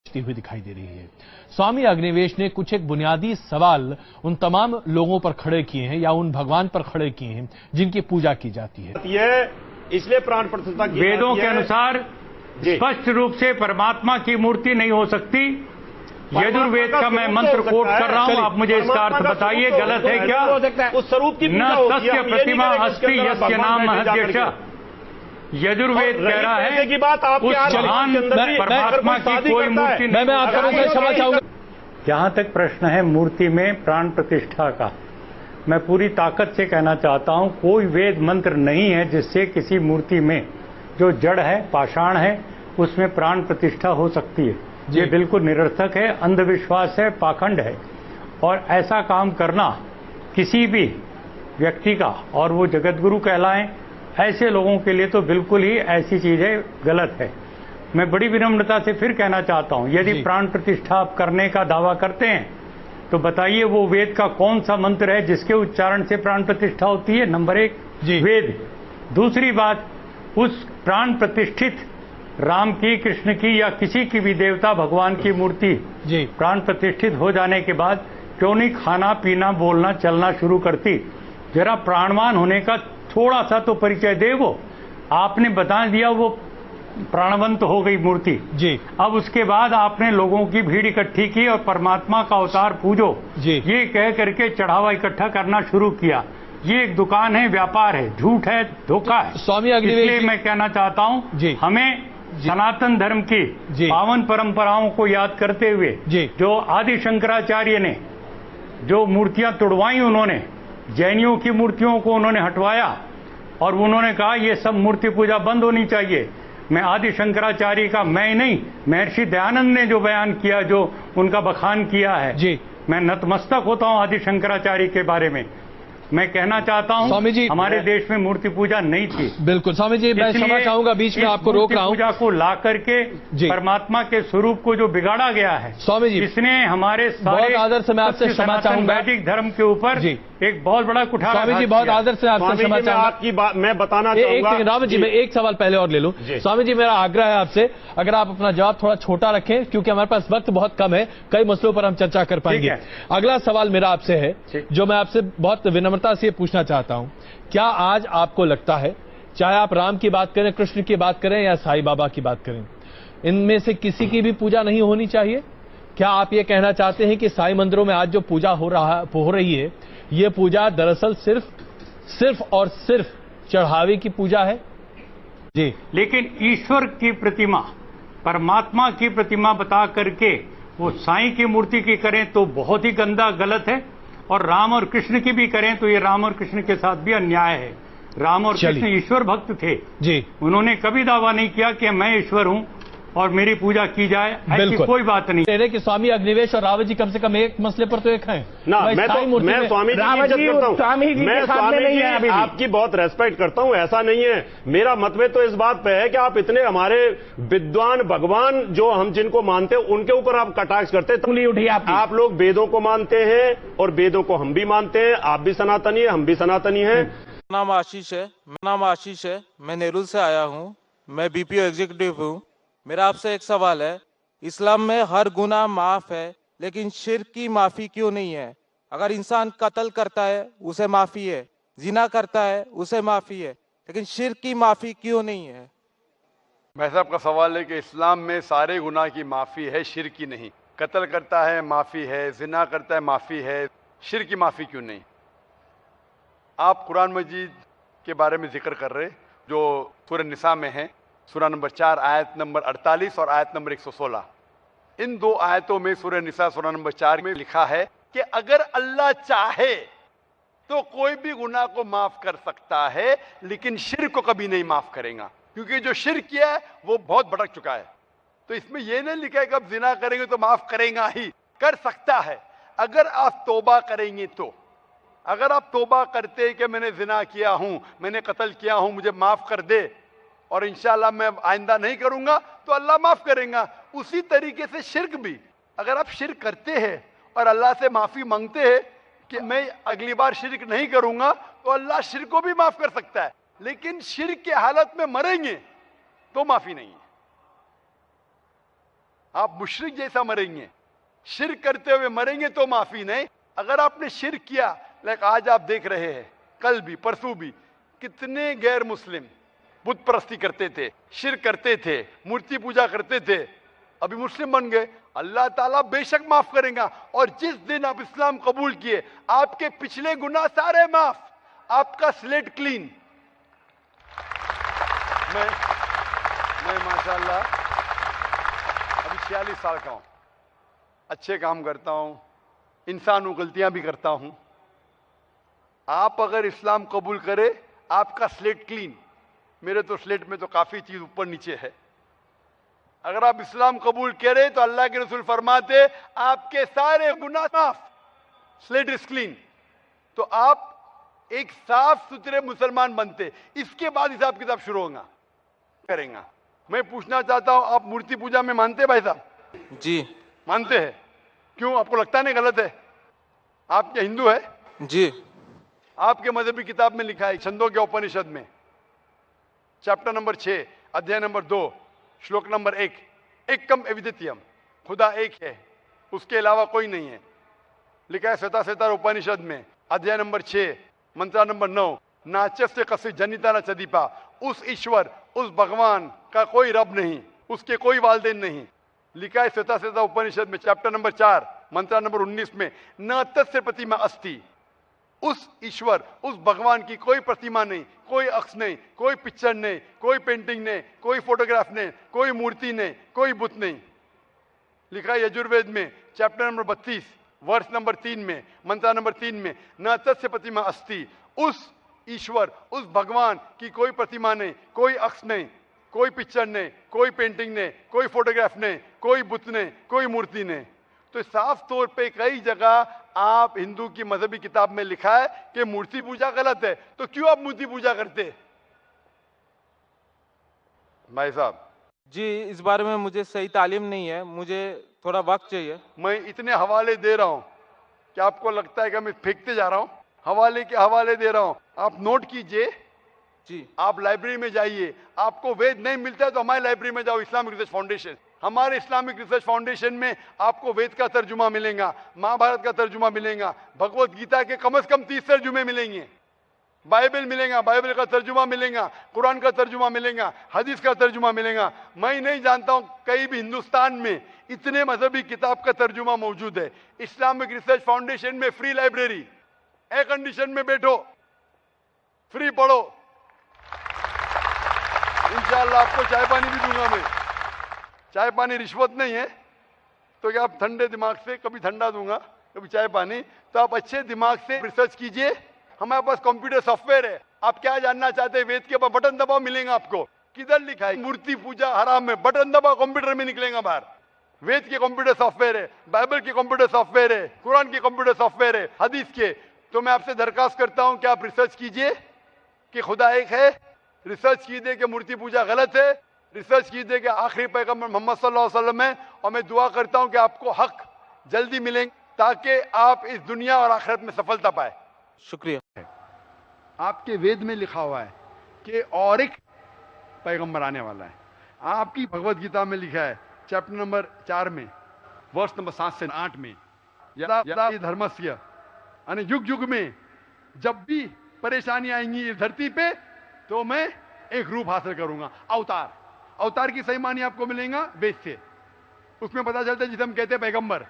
हुई दिखाई दे रही है। स्वामी अग्निवेश ने कुछ एक बुनियादी सवाल उन तमाम लोगों पर खड़े किए हैं या उन भगवान पर खड़े किए हैं जिनकी पूजा की जाती है। इसलिए प्राण प्रतिष्ठा की वेदों के अनुसार स्पष्ट रूप से परमात्मा की मूर्ति नहीं हो सकती। यजुर्वेद का मैं मंत्र कोट कर रहा हूं, आप मुझे इसका अर्थ बताइए, गलत है क्या? उस स्वरूप की न तस्य प्रतिमा अस्ति यस्य नाम महद्यश। यजुर्वेद कह रहा है की बात आप उस महान परमात्मा की कोई मूर्ति मैं आपको क्षमा चाहूंगा। जहां तक प्रश्न है मूर्ति में प्राण प्रतिष्ठा का, मैं पूरी ताकत से कहना चाहता हूं कोई वेद मंत्र नहीं है जिससे किसी मूर्ति में जो जड़ है, पाषाण है, उसमें प्राण प्रतिष्ठा हो सकती है। ये बिल्कुल निरर्थक है, अंधविश्वास है, पाखंड है। और ऐसा काम करना किसी भी व्यक्ति का, और वो जगतगुरु कहलाएं, ऐसे लोगों के लिए तो बिल्कुल ही ऐसी चीजें गलत है। मैं बड़ी विनम्रता से फिर कहना चाहता हूं, यदि प्राण प्रतिष्ठा आप करने का दावा करते हैं तो बताइए वो वेद का कौन सा मंत्र है जिसके उच्चारण से प्राण प्रतिष्ठा होती है? नंबर 1 वेद। दूसरी बात, उस प्राण प्रतिष्ठित राम की, कृष्ण की या किसी की भी देवता भगवान की मूर्ति प्राण प्रतिष्ठित हो जाने के बाद क्यों नहीं खाना पीना बोलना चलना शुरू करती? जरा प्राणवान होने का थोड़ा सा तो परिचय दे। वो आपने बता दिया वो प्राणवंत हो गई मूर्ति जी। अब उसके बाद आपने लोगों की भीड़ इकट्ठी की और परमात्मा का अवतार पूजो जी, ये कह करके चढ़ावा इकट्ठा करना शुरू किया। ये एक दुकान है, व्यापार है, झूठ है, धोखा है। स्वामी अग्निवेश, मैं कहना चाहता हूँ हमें सनातन धर्म की पावन परंपराओं को याद करते हुए जो आदि शंकराचार्य ने जो मूर्तियां तुड़वाई, उन्होंने जैनियों की मूर्तियों को उन्होंने हटवाया और उन्होंने कहा ये सब मूर्ति पूजा बंद होनी चाहिए। मैं आदि शंकराचार्य का मैं नहीं, महर्षि दयानंद ने जो बयान किया, जो उनका बखान किया है, मैं नतमस्तक होता हूं आदि शंकराचार्य के बारे में। मैं कहना चाहता हूं स्वामी जी, हमारे देश में मूर्ति पूजा नहीं थी। बिल्कुल स्वामी जी, मैं क्षमा चाहूंगा, बीच में आपको रोक रहा हूं। पूजा को ला करके परमात्मा के स्वरूप को जो बिगाड़ा गया है स्वामी जी, इसने हमारे बहुत आदर से मैं आपसे क्षमा चाहूंगा। वैदिक धर्म के ऊपर एक बहुत बड़ा कुठार। स्वामी जी बहुत आदर से आपसे क्षमा चाहूंगा। आपकी बात मैं बताना चाहूंगा। रावत जी, मैं एक सवाल पहले और ले लूं। स्वामी जी, मेरा आग्रह है आपसे, अगर आप अपना जवाब थोड़ा छोटा रखें क्योंकि हमारे पास वक्त बहुत कम है, कई मसलों पर हम चर्चा कर पाएंगे। अगला सवाल मेरा आपसे है जो मैं आपसे बहुत विनम्रता से पूछना चाहता हूं। क्या आज आपको लगता है, चाहे आप राम की बात करें, कृष्ण की बात करें या साईं बाबा की बात करें, इनमें से किसी की भी पूजा नहीं होनी चाहिए? क्या आप ये कहना चाहते हैं कि साईं मंदिरों में आज जो पूजा हो रही है, ये पूजा दरअसल सिर्फ और सिर्फ चढ़ावे की पूजा है? जी, लेकिन ईश्वर की प्रतिमा, परमात्मा की प्रतिमा बता करके वो साईं की मूर्ति की करें तो बहुत ही गंदा, गलत है। और राम और कृष्ण की भी करें तो ये राम और कृष्ण के साथ भी अन्याय है। राम और कृष्ण ईश्वर भक्त थे जी, उन्होंने कभी दावा नहीं किया कि मैं ईश्वर हूं और मेरी पूजा की जाए, ऐसी कोई बात नहीं। कह रहे कि स्वामी अग्निवेश और रावत जी कम से कम एक मसले पर तो एक हैं ना। मैं स्वामी जी आपकी बहुत रेस्पेक्ट करता हूं, ऐसा नहीं है। मेरा मतभेद तो इस बात पे है कि आप इतने हमारे विद्वान भगवान जो हम जिनको मानते हैं उनके ऊपर आप कटाक्ष करते हैं। आप लोग वेदों को मानते हैं और वेदों को हम भी मानते हैं। आप भी सनातनी है, हम भी सनातनी है। मेरा नाम आशीष है, मैं नेरुल से आया हूँ, मैं बीपीओ एग्जीक्यूटिव हूँ। मेरा आपसे एक सवाल है, इस्लाम में हर गुनाह माफ है लेकिन शिर्क की माफी क्यों नहीं है? अगर इंसान कत्ल करता है उसे माफी है, जिना करता है उसे माफी है, लेकिन शिर्क की माफी क्यों नहीं है? मैं साहब का सवाल है कि इस्लाम में सारे गुनाह की माफी है, शिर्क की नहीं। कत्ल करता है माफी है, जिना करता है माफी है, शिर्क की माफी क्यों नहीं? आप कुरान मजीद के बारे में जिक्र कर रहे जो सूरह निसा में है, सूरह नंबर 4 आयत नंबर 48 और आयत नंबर 116। इन दो आयतों में सूरह निसा सूरह नंबर 4 में लिखा है कि अगर अल्लाह चाहे तो कोई भी गुनाह को माफ कर सकता है, लेकिन शिर्क को कभी नहीं माफ करेगा, क्योंकि जो शिर्क किया है वो बहुत भटक चुका है। तो इसमें यह नहीं लिखा है कि अब जिना करेंगे तो माफ करेगा ही, कर सकता है अगर आप तौबा करेंगे तो। अगर आप तौबा करते कि मैंने जिना किया हूं, मैंने कत्ल किया हूं, मुझे माफ कर दे और इंशाल्लाह मैं आइंदा नहीं करूंगा, तो अल्लाह माफ करेगा। उसी तरीके से शिर्क भी, अगर आप शिर्क करते हैं और अल्लाह से माफी मांगते हैं कि मैं अगली बार शिर्क नहीं करूंगा, तो अल्लाह शिर्क को भी माफ कर सकता है। लेकिन शिर्क की हालत में मरेंगे तो माफी नहीं है। आप मुशरिक जैसा मरेंगे। शिर्क करते हुए मरेंगे तो माफी नहीं। अगर आपने शिर्क किया, लाइक आज आप देख रहे हैं, कल भी परसों भी कितने गैर मुस्लिम बुत परस्ती करते थे, शिर्क करते थे, मूर्ति पूजा करते थे, अभी मुस्लिम बन गए। अल्लाह ताला बेशक माफ करेगा। और जिस दिन आप इस्लाम कबूल किए, आपके पिछले गुनाह सारे माफ, आपका स्लेट क्लीन। मैं माशाल्लाह अभी 46 साल का हूं, अच्छे काम करता हूं, इंसान हूं, गलतियां भी करता हूं। आप अगर इस्लाम कबूल करें, आपका स्लेट क्लीन। मेरे तो स्लेट में तो काफी चीज ऊपर नीचे है। अगर आप इस्लाम कबूल करें तो अल्लाह के रसूल फरमाते आपके सारे गुनाह माफ, स्लेट इज क्लीन। तो आप एक साफ सुथरे मुसलमान बनते। इसके बाद हिसाब किताब शुरू होगा करेंगे। मैं पूछना चाहता हूं, आप मूर्ति पूजा में मानते हैं भाई साहब? जी मानते हैं। क्यों, आपको लगता नहीं गलत है? आप क्या हिंदू है? जी। आपके मजहबी किताब में लिखा है, छंदों के उपनिषद में, चैप्टर नंबर 6, अध्याय नंबर 2, श्लोक नंबर 1, एकम अद्वितीयम, खुदा एक है, उसके अलावा कोई नहीं है। लिखा है श्वेता उपनिषद में, अध्याय नंबर 6, मंत्र नंबर 9, नाचस्य कस्य जनिता न चदीपा। उस ईश्वर, उस भगवान का कोई रब नहीं, उसके कोई वालदेन नहीं। लिखा है श्वेता उपनिषद में, चैप्टर नंबर 4, मंत्र नंबर 19 में, न तस्य प्रतिमा अस्ति। उस ईश्वर, उस भगवान की कोई प्रतिमा नहीं, कोई अक्ष नहीं, कोई पिक्चर नहीं, कोई पेंटिंग नहीं, कोई फोटोग्राफ नहीं, कोई मूर्ति नहीं, कोई बुत नहीं। लिखा है यजुर्वेद में, चैप्टर नंबर 32, वर्ष नंबर 3 में, मंत्र नंबर 3 में, न तस्य प्रतिमा अस्ति। उस ईश्वर, उस भगवान की कोई प्रतिमा नहीं, कोई अक्ष नहीं, कोई पिक्चर नहीं, कोई पेंटिंग नहीं, कोई फोटोग्राफ नहीं, कोई बुत नहीं, कोई मूर्ति नहीं। तो साफ तौर पे कई जगह आप हिंदू की मजहबी किताब में लिखा है कि मूर्ति पूजा गलत है। तो क्यों आप मूर्ति पूजा करते भाई साहब? जी, इस बारे में मुझे सही तालीम नहीं है, मुझे थोड़ा वक्त चाहिए। मैं इतने हवाले दे रहा हूं कि आपको लगता है कि मैं फेंकते जा रहा हूं। हवाले के हवाले दे रहा हूं, आप नोट कीजिए। जी। आप लाइब्रेरी में जाइए, आपको वेद नहीं मिलता है तो हमारी लाइब्रेरी में जाओ, इस्लामिक रिसर्च फाउंडेशन। हमारे इस्लामिक रिसर्च फाउंडेशन में आपको वेद का तर्जुमा मिलेगा, महाभारत का तर्जुमा मिलेगा, भगवत गीता के कम से कम 30 तर्जुमे मिलेंगे, बाइबल मिलेगा, बाइबल का तर्जुमा मिलेगा, कुरान का तर्जुमा मिलेगा, हदीस का तर्जुमा मिलेगा। मैं नहीं जानता हूं कहीं भी हिंदुस्तान में इतने मजहबी किताब का तर्जुमा मौजूद है। इस्लामिक रिसर्च फाउंडेशन में फ्री लाइब्रेरी, एयर कंडीशन में बैठो, फ्री पढ़ो। इंशाअल्लाह आपको चाय पानी भी दूंगा मैं। चाय पानी रिश्वत नहीं है, तो क्या आप ठंडे दिमाग से, कभी ठंडा दूंगा कभी चाय पानी, तो आप अच्छे दिमाग से रिसर्च कीजिए। हमारे पास कंप्यूटर सॉफ्टवेयर है। आप क्या जानना चाहते हैं, वेद के ऊपर बटन दबाओ, मिलेगा आपको। किधर लिखा है मूर्ति पूजा हराम है? बटन दबाओ, कंप्यूटर में निकलेगा बाहर। वेद के कंप्यूटर सॉफ्टवेयर है, बाइबल के कंप्यूटर सॉफ्टवेयर है, कुरान के कंप्यूटर सॉफ्टवेयर है, हदीस के। तो मैं आपसे दरखास्त करता हूं कि आप रिसर्च कीजिए कि खुदा एक है, रिसर्च कीजिए कि मूर्ति पूजा गलत है, रिसर्च कीजिए कि आखिरी पैगंबर मोहम्मद सल्लल्लाहु अलैहि वसल्लम है। और मैं दुआ करता हूं कि आपको हक जल्दी मिलेंगे ताकि आप इस दुनिया और आखिरत में सफलता पाए। शुक्रिया। आपके वेद में लिखा हुआ है कि और एक पैगंबर आने वाला है। आपकी भगवत गीता में लिखा है, चैप्टर नंबर 4 में, वर्ष नंबर 7 से 8 में, यदा धर्मस्य, यानी युग युग में जब भी परेशानी आएंगी इस धरती पे, तो मैं एक रूप हासिल करूंगा, अवतार। अवतार की सही मानी आपको मिलेगा वेद से। उसमें पता चलता है जिसे हम कहते हैं पैगंबर,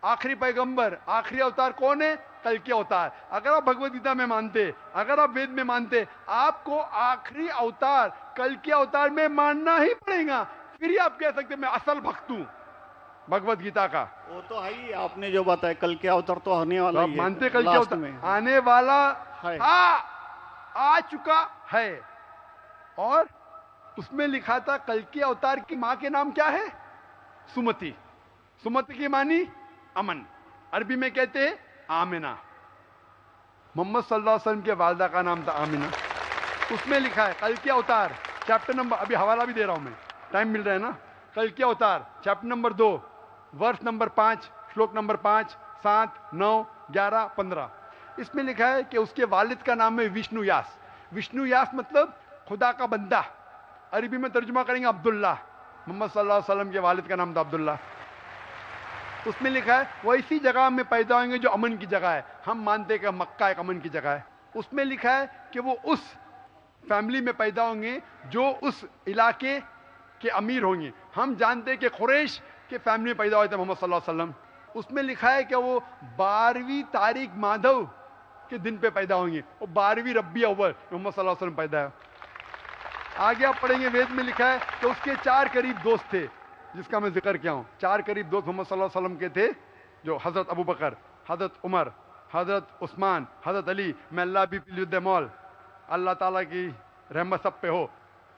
आखिरी पैगंबर, आखिरी अवतार कौन है? कल के अवतार। अगर आप भगवत गीता में मानते, अगर आप वेद में मानते, आपको आखिरी अवतार, कल के अवतार में मानना ही पड़ेगा। फिर ही आप कह सकते मैं असल भक्त हूं भगवत गीता का। वो तो है ही, आपने जो बताया कल के अवतार तो आने वाला तो आप ही मानते है, कल के लास्ट अवतार में आने वाला है। आ चुका है। और उसमें लिखा था कल के अवतार की मां के नाम क्या है? सुमति। सुमति की मानी अमन, अरबी में कहते हैं आमिना। मोहम्मद सल्लल्लाहु अलैहि वसल्लम के वालदा का नाम था आमिना। उसमें लिखा है कल के अवतार, चैप्टर नंबर, अभी हवाला भी दे रहा हूं मैं, टाइम मिल रहा है ना। कल के अवतार, चैप्टर नंबर 2, वर्ष नंबर 5, श्लोक नंबर 5, 7, 9, 11, 15। इसमें लिखा है कि उसके वालिद का नाम है विष्णु यास। विष्णु यास मतलब खुदा का बंदा। अरबी में तर्जुमा करेंगे अब्दुल्ला। मोहम्मद सल्लल्लाहु अलैहि वसल्लम के वालिद का नाम था अब्दुल्ला। उसमें लिखा है वो इसी जगह में पैदा होंगे जो अमन की जगह है। हम मानते हैं कि मक्का एक अमन की जगह है। उसमें लिखा है कि वो उस फैमिली में पैदा होंगे जो उस इलाके के अमीर होंगे। हम जानते हैं कि कुरैश के फैमिली में पैदा हुए थे मोहम्मद सल्लल्लाहु अलैहि वसल्लम। उसमें लिखा है कि वो 12वीं तारीख माधव के दिन पे पैदा होंगे। वो 12वीं रब्बी अव्वल मोहम्मद सल्लल्लाहु अलैहि वसल्लम पैदा है। आगे आप पढ़ेंगे वेद में लिखा है कि उसके 4 करीब दोस्त थे, जिसका मैं जिक्र किया हूं। 4 करीब दोस्त मोहम्मद सल्लल्लाहु अलैहि वसल्लम के थे, जो हजरत अबू बकर, हजरत उमर, हजरत उस्मान, हजरत अली। मैं अल्लाह भी मौल, अल्लाह ताला की रहमत सब पे हो।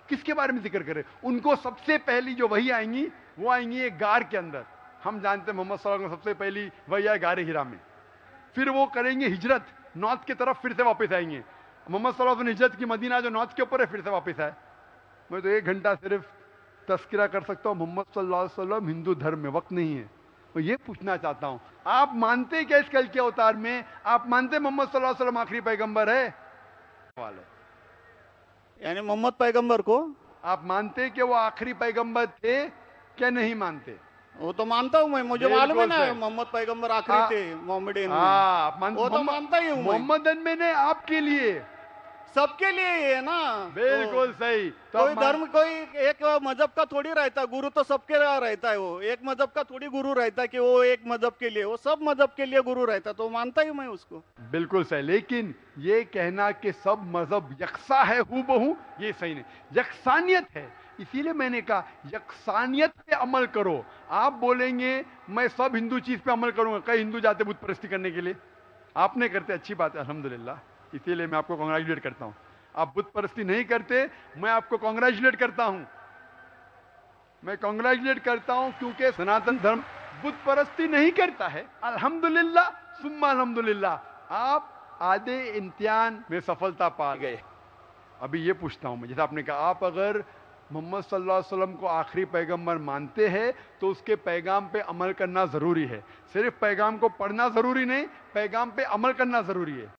किसके बारे में जिक्र करें? उनको सबसे पहली जो वही आएंगी वो आएंगी एक गार के अंदर। हम जानते हैं मोहम्मद सल्लल्लाहु अलैहि वसल्लम सबसे पहली वही आए गार हिरा में। फिर वो करेंगे हिजरत, नॉर्थ की तरफ फिर से वापस आएंगे। मोहम्मद सल्लल्लाहु अलैहि वसल्लम हिजरत की मदीना जो नॉर्थ के ऊपर है, फिर से वापस आए। मैं तो 1 घंटा सिर्फ तस्करा कर सकता हूं। मोहम्मद सल्लल्लाहु अलैहि वसल्लम हिंदू धर्म में वक्त नहीं है। मैं ये पूछना चाहता हूं, आप मानते क्या इस कल के अवतार में? आप मानते मोहम्मद सल्लल्लाहु अलैहि वसल्लम आखिरी पैगंबर है? सवाल है। यानी मोहम्मद पैगंबर को आप मानते कि वो आखिरी पैगंबर थे क्या नहीं मानते? वो तो मानता हूं मैं, मुझे मालूम है ना मोहम्मद पैगंबर आखिरी थे मोहम्मदियन में। वो तो मानता ही हूं। मोहम्मदन में ने आपके लिए, सबके लिए है ना। बिल्कुल सही। तो कोई धर्म, कोई एक मजहब का थोड़ी रहता, गुरु तो सबके रहता है। वो एक मजहब का थोड़ी गुरु रहता कि वो एक मजहब के लिए, वो सब मजहब के लिए गुरु रहता, तो मानता ही मैं उसको। बिल्कुल सही। लेकिन ये कहना कि सब मजहब यकसा है हूबहू, ये सही नहीं। यकसानियत है, इसीलिए मैंने कहा यकसानियत पे अमल करो। आप बोलेंगे मैं सब हिंदू चीज पे अमल करूंगा, कई हिंदू जाते बुत परस्ती करने के लिए, आपने करते, अच्छी बात है अल्हम्दुलिल्लाह, इसीलिए मैं आपको कांग्रेचुलेट करता हूं। आप बुत परस्ती नहीं करते, मैं आपको कांग्रेचुलेट करता हूं। मैं कांग्रेचुलेट करता हूं क्योंकि सनातन धर्म बुत परस्ती नहीं करता है। अल्हम्दुलिल्लाह सुम्मा अल्हम्दुलिल्लाह, आप आधे इम्तिहान में सफलता पा गए। अभी ये पूछता हूं मैं, जैसे आपने कहा, आप अगर मोहम्मद सल्लल्लाहु अलैहि वसल्लम को आखिरी पैगंबर मानते हैं तो उसके पैगाम पे अमल करना जरूरी है। सिर्फ पैगाम को पढ़ना जरूरी नहीं, पैगाम पे अमल करना जरूरी है।